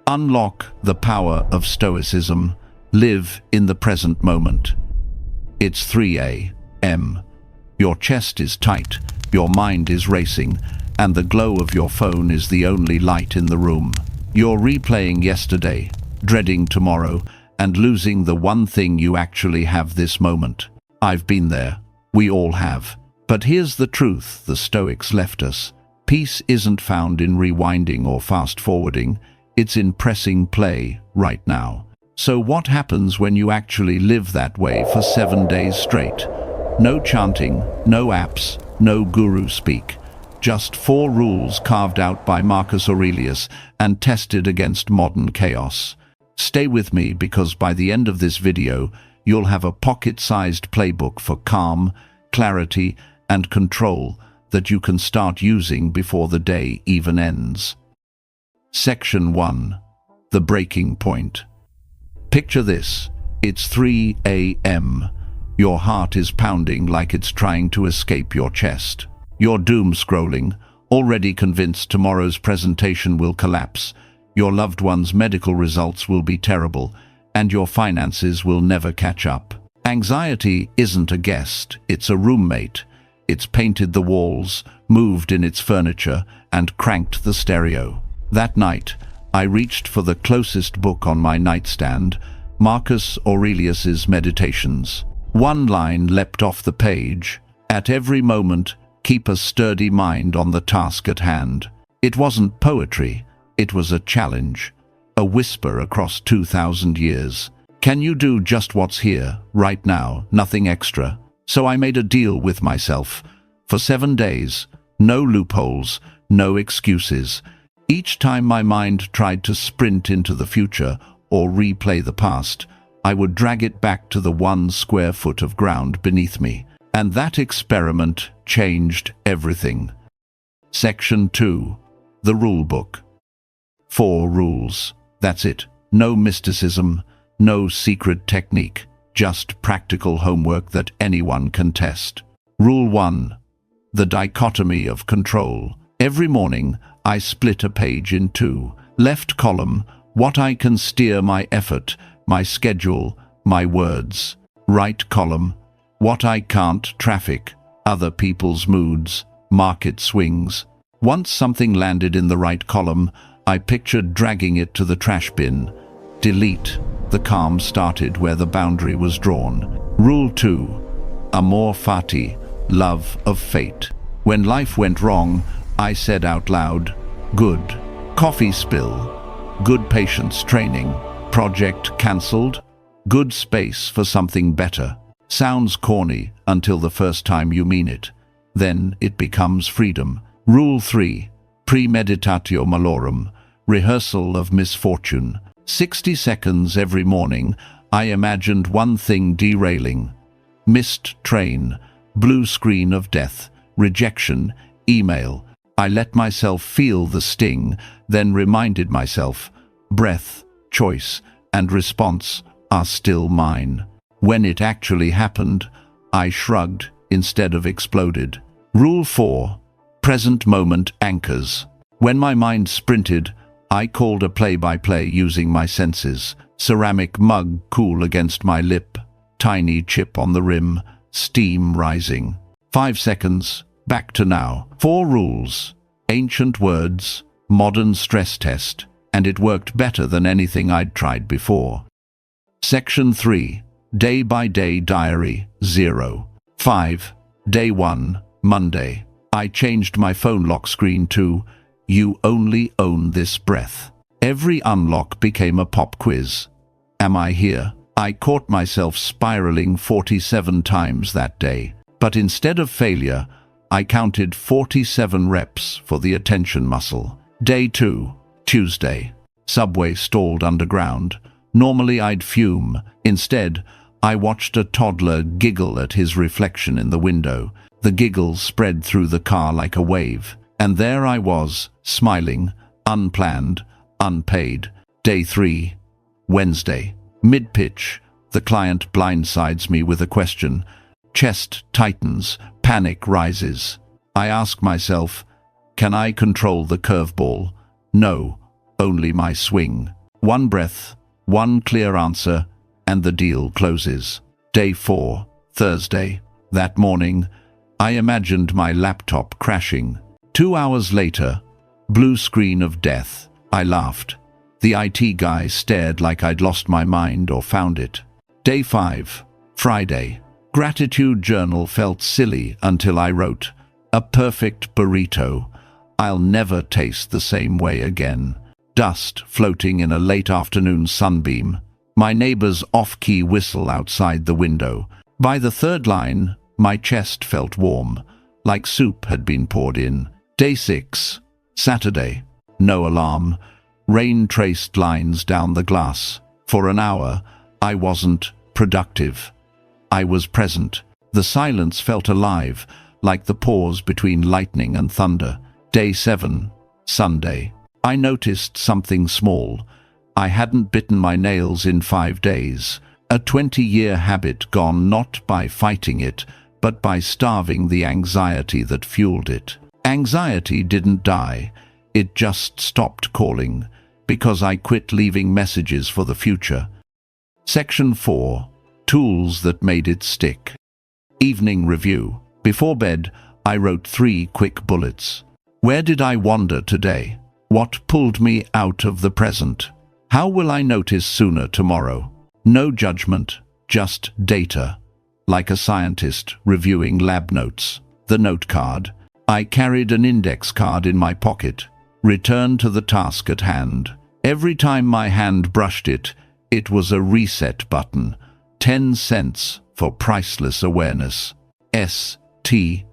Unlock the power of Stoicism. Live in the present moment. It's 3 a.m. Your chest is tight, your mind is racing, and the glow of your phone is the only light in the room. You're replaying yesterday, dreading tomorrow, and losing the one thing you actually have this moment. I've been there. We all have. But here's the truth the Stoics left us. Peace isn't found in rewinding or fast-forwarding. It's in pressing play right now. So what happens when you actually live that way for 7 days straight? No chanting, no apps, no guru speak. Just 4 rules carved out by Marcus Aurelius and tested against modern chaos. Stay with me because by the end of this video, you'll have a pocket-sized playbook for calm, clarity, and control that you can start using before the day even ends. Section 1. The breaking point. Picture this. It's 3 a.m. Your heart is pounding like it's trying to escape your chest. You're doom-scrolling, already convinced tomorrow's presentation will collapse, your loved one's medical results will be terrible, and your finances will never catch up. Anxiety isn't a guest, it's a roommate. It's painted the walls, moved in its furniture, and cranked the stereo. That night, I reached for the closest book on my nightstand, Marcus Aurelius's Meditations. One line leapt off the page. At every moment, keep a sturdy mind on the task at hand. It wasn't poetry. It was a challenge, a whisper across 2,000 years. Can you do just what's here, right now, nothing extra? So I made a deal with myself. For 7 days, no loopholes, no excuses. Each time my mind tried to sprint into the future or replay the past, I would drag it back to the 1 square foot of ground beneath me. And that experiment changed everything. Section 2. The Rule Book. 4 rules. That's it. No mysticism, no secret technique, just practical homework that anyone can test. Rule 1. The dichotomy of control. Every morning, I split a page in 2. Left column, what I can steer my effort, my schedule, my words. Right column, what I can't traffic, other people's moods, market swings. Once something landed in the right column, I pictured dragging it to the trash bin. Delete. The calm started where the boundary was drawn. Rule 2. Amor fati, love of fate. When life went wrong, I said out loud, good. Coffee spill. Good patience training. Project cancelled. Good space for something better. Sounds corny until the first time you mean it. Then it becomes freedom. Rule 3. Premeditatio malorum, rehearsal of misfortune. 60 seconds every morning, I imagined one thing derailing. Missed train, blue screen of death, rejection, email. I let myself feel the sting, then reminded myself, breath, choice, and response are still mine. When it actually happened, I shrugged instead of exploded. Rule 4. Present moment anchors. When my mind sprinted, I called a play-by-play using my senses. Ceramic mug cool against my lip, tiny chip on the rim, steam rising. 5 seconds, back to now. 4 rules, ancient words, modern stress test, and it worked better than anything I'd tried before. Section 3. Day-by-day diary, 0. 5. Day 1, Monday. I changed my phone lock screen to, you only own this breath. Every unlock became a pop quiz. Am I here? I caught myself spiraling 47 times that day. But instead of failure, I counted 47 reps for the attention muscle. Day 2, Tuesday. Subway stalled underground. Normally I'd fume. Instead, I watched a toddler giggle at his reflection in the window. The giggle spread through the car like a wave. And there I was, smiling, unplanned, unpaid. Day 3, Wednesday. Mid-pitch, the client blindsides me with a question. Chest tightens, panic rises. I ask myself, can I control the curveball? No, only my swing. One breath, one clear answer, and the deal closes. Day 4, Thursday. That morning, I imagined my laptop crashing. 2 hours later, blue screen of death. I laughed. The IT guy stared like I'd lost my mind or found it. Day 5, Friday. Gratitude journal felt silly until I wrote, "A perfect burrito. I'll never taste the same way again." Dust floating in a late afternoon sunbeam. My neighbor's off-key whistle outside the window. By the third line, my chest felt warm, like soup had been poured in. Day 6, Saturday. No alarm. Rain traced lines down the glass. For an hour, I wasn't productive. I was present. The silence felt alive, like the pause between lightning and thunder. Day 7, Sunday. I noticed something small. I hadn't bitten my nails in 5 days. A 20-year habit gone not by fighting it, but by starving the anxiety that fueled it. Anxiety didn't die. It just stopped calling, because I quit leaving messages for the future. Section 4. Tools that made it stick. Evening review. Before bed, I wrote 3 quick bullets. Where did I wander today? What pulled me out of the present? How will I notice sooner tomorrow? No judgment, just data. Like a scientist reviewing lab notes. The note card. I carried an index card in my pocket. Return to the task at hand. Every time my hand brushed it, it was a reset button. 10 cents for priceless awareness. S-T-O-P.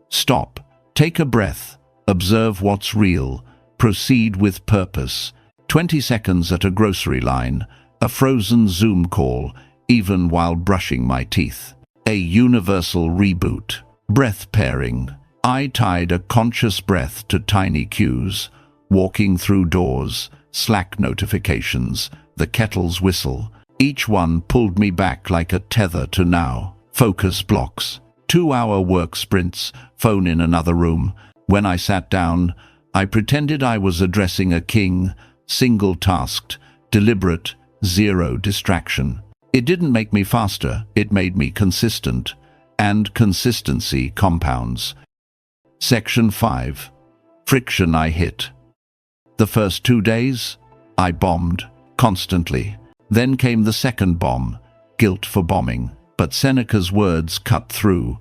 Stop. Take a breath. Observe what's real. Proceed with purpose. 20 seconds at a grocery line. A frozen Zoom call, even while brushing my teeth. A universal reboot. Breath pairing. I tied a conscious breath to tiny cues. Walking through doors, Slack notifications, the kettle's whistle. Each one pulled me back like a tether to now. Focus blocks. 2-hour work sprints, phone in another room. When I sat down, I pretended I was addressing a king, single-tasked, deliberate, zero distraction. It didn't make me faster, it made me consistent. And consistency compounds. Section 5. Friction I hit. The first 2 days, I bombed, constantly. Then came the second bomb, guilt for bombing. But Seneca's words cut through.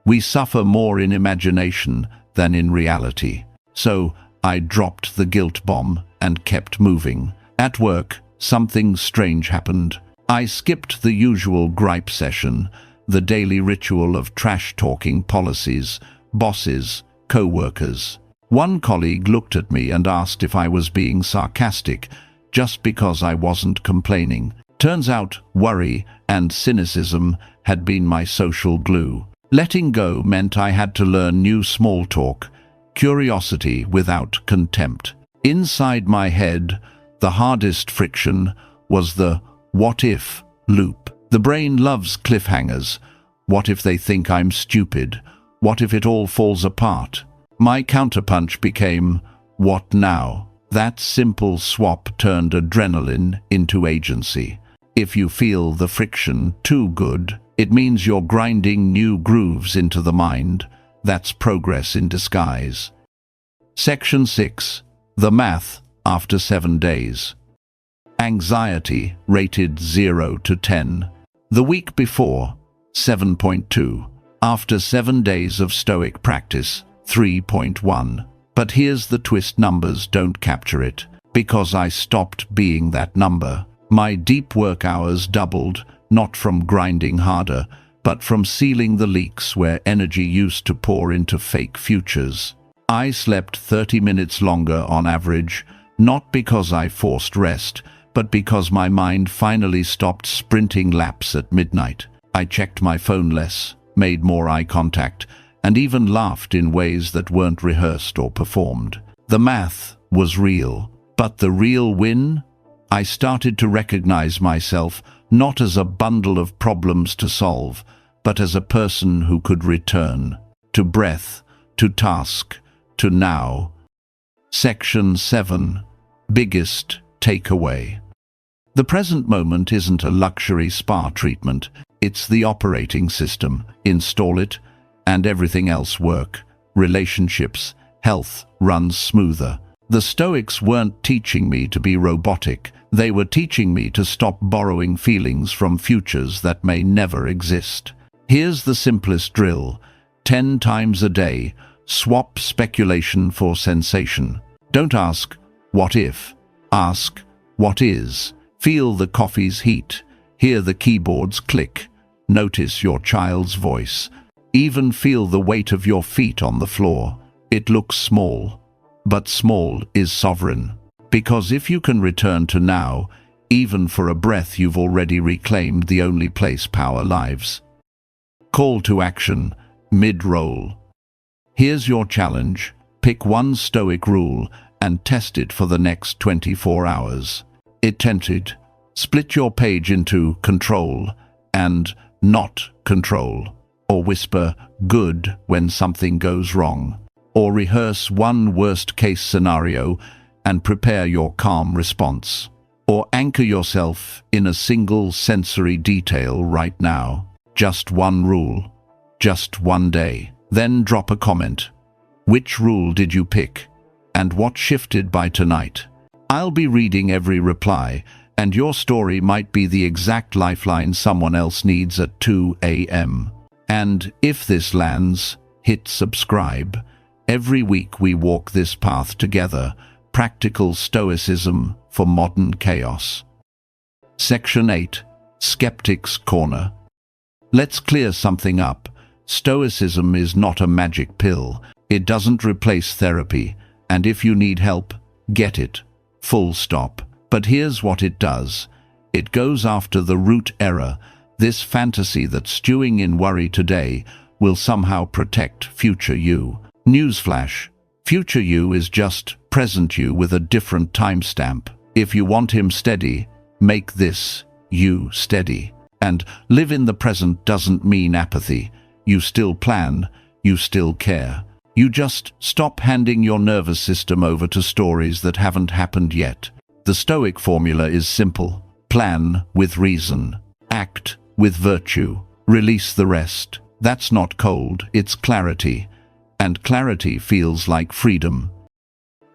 We suffer more in imagination than in reality. So I dropped the guilt bomb and kept moving. At work, something strange happened. I skipped the usual gripe session, the daily ritual of trash-talking policies, bosses, co-workers. One colleague looked at me and asked if I was being sarcastic, just because I wasn't complaining. Turns out worry and cynicism had been my social glue. Letting go meant I had to learn new small talk, curiosity without contempt. Inside my head, the hardest friction was the what if loop. The brain loves cliffhangers. What if they think I'm stupid? What if it all falls apart? My counterpunch became, what now? That simple swap turned adrenaline into agency. If you feel the friction too good, it means you're grinding new grooves into the mind. That's progress in disguise. Section 6. The math after 7 days. Anxiety rated 0 to 10. The week before, 7.2. After 7 days of Stoic practice, 3.1. But here's the twist: numbers don't capture it. Because I stopped being that number. My deep work hours doubled, not from grinding harder, but from sealing the leaks where energy used to pour into fake futures. I slept 30 minutes longer on average, not because I forced rest, but because my mind finally stopped sprinting laps at midnight. I checked my phone less, made more eye contact, and even laughed in ways that weren't rehearsed or performed. The math was real, but the real win? I started to recognize myself not as a bundle of problems to solve, but as a person who could return to breath, to task, to now. Section 7. Biggest takeaway. The present moment isn't a luxury spa treatment, it's the operating system. Install it, and everything else work. Relationships, health runs smoother. The Stoics weren't teaching me to be robotic, they were teaching me to stop borrowing feelings from futures that may never exist. Here's the simplest drill. 10 times a day, swap speculation for sensation. Don't ask, what if? Ask, what is? Feel the coffee's heat. Hear the keyboard's click. Notice your child's voice. Even feel the weight of your feet on the floor. It looks small, but small is sovereign. Because if you can return to now, even for a breath, you've already reclaimed the only place power lives. Call to action, mid-roll. Here's your challenge. Pick one Stoic rule and test it for the next 24 hours. It tempted. Split your page into control and not control, or whisper good when something goes wrong, or rehearse one worst-case scenario and prepare your calm response, or anchor yourself in a single sensory detail right now. Just one rule, just one day. Then drop a comment. Which rule did you pick, and what shifted by tonight? I'll be reading every reply, and your story might be the exact lifeline someone else needs at 2 a.m. And if this lands, hit subscribe. Every week we walk this path together. Practical Stoicism for modern chaos. Section 8. Skeptic's Corner. Let's clear something up. Stoicism is not a magic pill. It doesn't replace therapy, and if you need help, get it. Full stop. But here's what it does. It goes after the root error. This fantasy that stewing in worry today will somehow protect future you. Newsflash. Future you is just present you with a different timestamp. If you want him steady, make this you steady. And live in the present doesn't mean apathy. You still plan, you still care. You just stop handing your nervous system over to stories that haven't happened yet. The Stoic formula is simple. Plan with reason. Act with virtue. Release the rest. That's not cold, it's clarity. And clarity feels like freedom.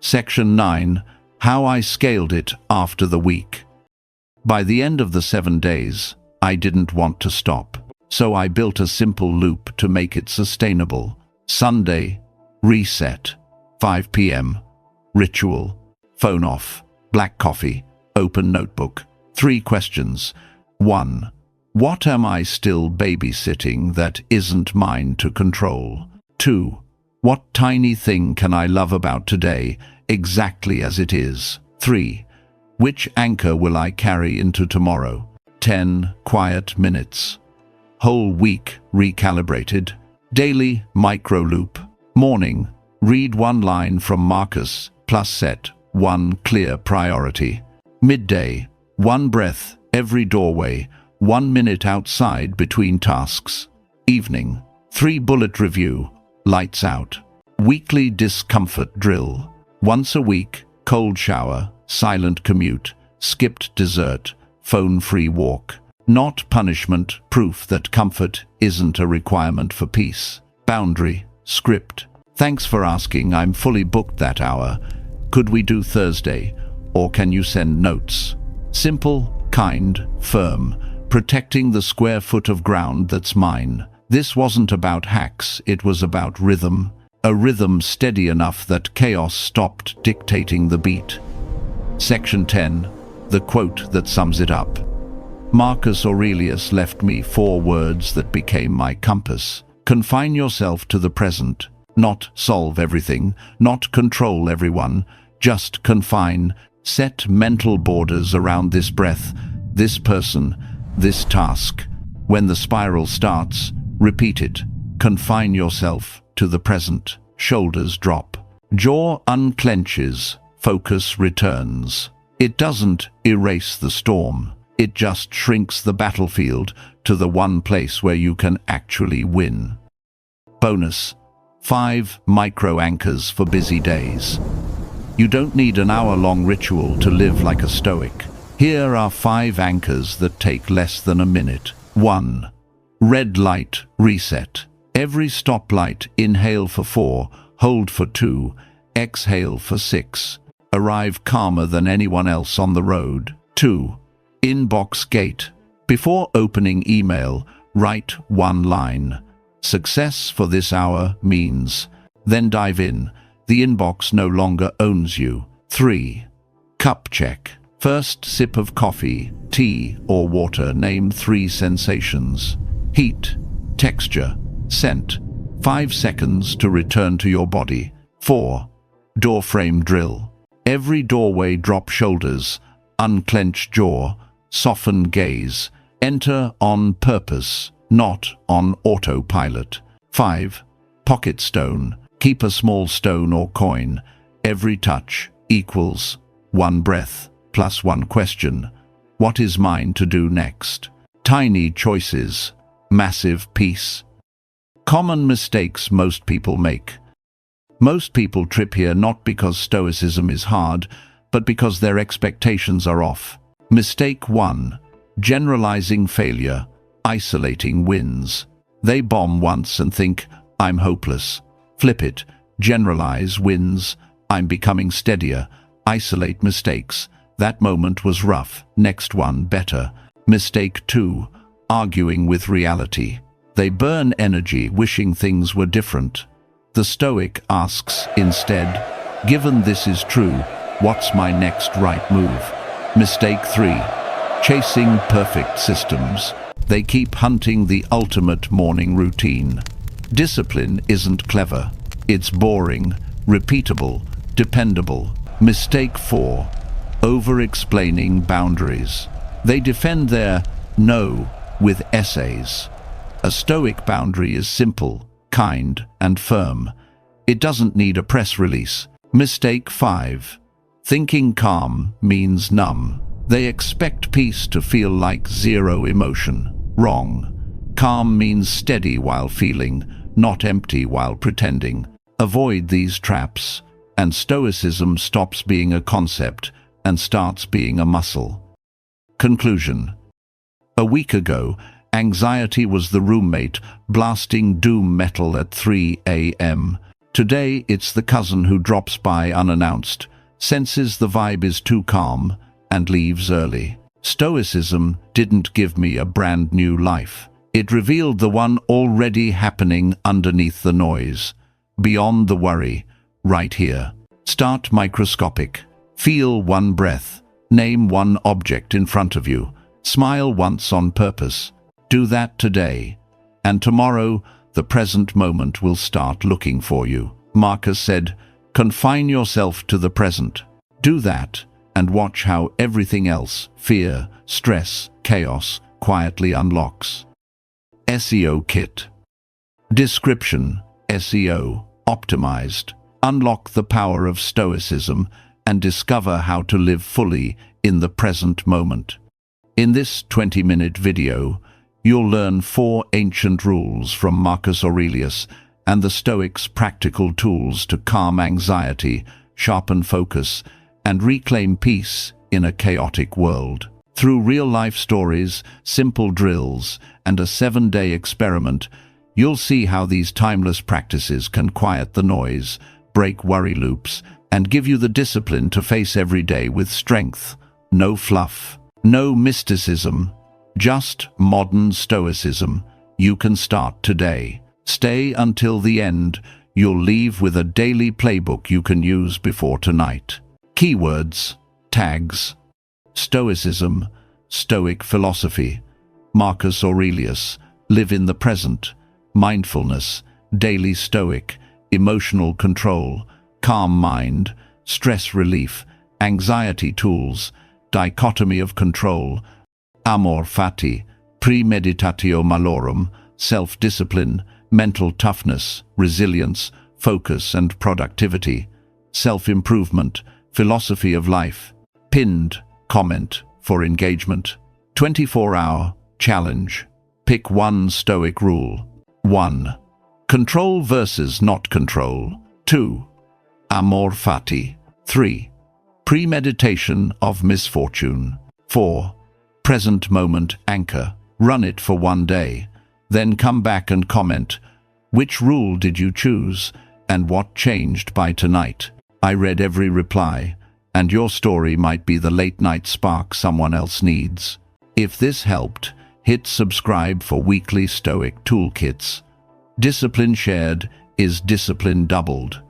Section 9. How I scaled it after the week. By the end of the 7 days, I didn't want to stop. So I built a simple loop to make it sustainable. Sunday, reset. 5 p.m. Ritual. Phone off. Black coffee. Open notebook. 3 questions. 1. What am I still babysitting that isn't mine to control? 2. What tiny thing can I love about today, exactly as it is? 3. Which anchor will I carry into tomorrow? 10 quiet minutes. Whole week recalibrated. Daily micro loop. Morning. Read one line from Marcus, plus set one clear priority. Midday. One breath every doorway. 1 minute outside between tasks. Evening. 3 bullet review. Lights out. Weekly discomfort drill. Once a week, cold shower, silent commute, skipped dessert, phone-free walk. Not punishment, proof that comfort isn't a requirement for peace. Boundary, script. Thanks for asking, I'm fully booked that hour. Could we do Thursday, or can you send notes? Simple, kind, firm, protecting the square foot of ground that's mine. This wasn't about hacks, it was about rhythm. A rhythm steady enough that chaos stopped dictating the beat. Section 10. The quote that sums it up. Marcus Aurelius left me 4 words that became my compass. Confine yourself to the present. Not solve everything, not control everyone, just confine. Set mental borders around this breath, this person, this task. When the spiral starts, repeat it. Confine yourself to the present. Shoulders drop. Jaw unclenches. Focus returns. It doesn't erase the storm. It just shrinks the battlefield to the one place where you can actually win. Bonus. 5 micro anchors for busy days. You don't need an hour-long ritual to live like a Stoic. Here are 5 anchors that take less than a minute. 1. Red light reset. Every stoplight, inhale for 4, hold for 2, exhale for 6. Arrive calmer than anyone else on the road. 2. Inbox gate. Before opening email, write 1 line. Success for this hour means. Then dive in. The inbox no longer owns you. 3. Cup check. First sip of coffee, tea, or water. Name 3 sensations. Heat, texture, scent. 5 seconds to return to your body. 4. Door frame drill. Every doorway, drop shoulders, unclench jaw, soften gaze. Enter on purpose, not on autopilot. 5. Pocket stone. Keep a small stone or coin. Every touch equals 1 breath plus 1 question. What is mine to do next? Tiny choices, massive peace. Common mistakes most people make. Most people trip here not because Stoicism is hard, but because their expectations are off. Mistake 1. Generalizing failure, isolating wins. They bomb once and think, I'm hopeless. Flip it. Generalize wins. I'm becoming steadier. Isolate mistakes. That moment was rough. Next one better. Mistake 2. Arguing with reality. They burn energy wishing things were different. The Stoic asks instead, given this is true, what's my next right move? Mistake 3. Chasing perfect systems. They keep hunting the ultimate morning routine. Discipline isn't clever. It's boring, repeatable, dependable. Mistake 4. Over-explaining boundaries. They defend their no with essays. A Stoic boundary is simple, kind, and firm. It doesn't need a press release. Mistake 5. Thinking calm means numb. They expect peace to feel like zero emotion. Wrong. Calm means steady while feeling, not empty while pretending. Avoid these traps, and Stoicism stops being a concept and starts being a muscle. Conclusion. A week ago, anxiety was the roommate blasting doom metal at 3 a.m. Today, it's the cousin who drops by unannounced, senses the vibe is too calm, and leaves early. Stoicism didn't give me a brand new life. It revealed the one already happening underneath the noise, beyond the worry, right here. Start microscopic. Feel 1 breath. Name 1 object in front of you. Smile once on purpose. Do that today. And tomorrow, the present moment will start looking for you. Marcus said, confine yourself to the present. Do that, and watch how everything else, fear, stress, chaos, quietly unlocks. SEO Kit. Description: SEO, optimized. Unlock the power of Stoicism and discover how to live fully in the present moment. In this 20-minute video, you'll learn 4 ancient rules from Marcus Aurelius and the Stoics' practical tools to calm anxiety, sharpen focus, and reclaim peace in a chaotic world. Through real-life stories, simple drills, and a 7-day experiment, you'll see how these timeless practices can quiet the noise, break worry loops, and give you the discipline to face every day with strength. No fluff, no mysticism, just modern Stoicism. You can start today. Stay until the end. You'll leave with a daily playbook you can use before tonight. Keywords, tags: Stoicism, Stoic philosophy; Marcus Aurelius, live in the present; mindfulness, daily Stoic; emotional control, calm mind; stress relief, anxiety tools; dichotomy of control; amor fati, premeditatio malorum, self-discipline, mental toughness, resilience, focus and productivity; self-improvement, philosophy of life. Pinned comment for engagement. 24-hour challenge. Pick 1 Stoic rule. 1. Control versus not control. 2. Amor fati. 3. Premeditation of misfortune. 4. Present moment anchor. Run it for one day. Then come back and comment, which rule did you choose and what changed by tonight? I read every reply, and your story might be the late-night spark someone else needs. If this helped, hit subscribe for weekly Stoic toolkits. Discipline shared is discipline doubled.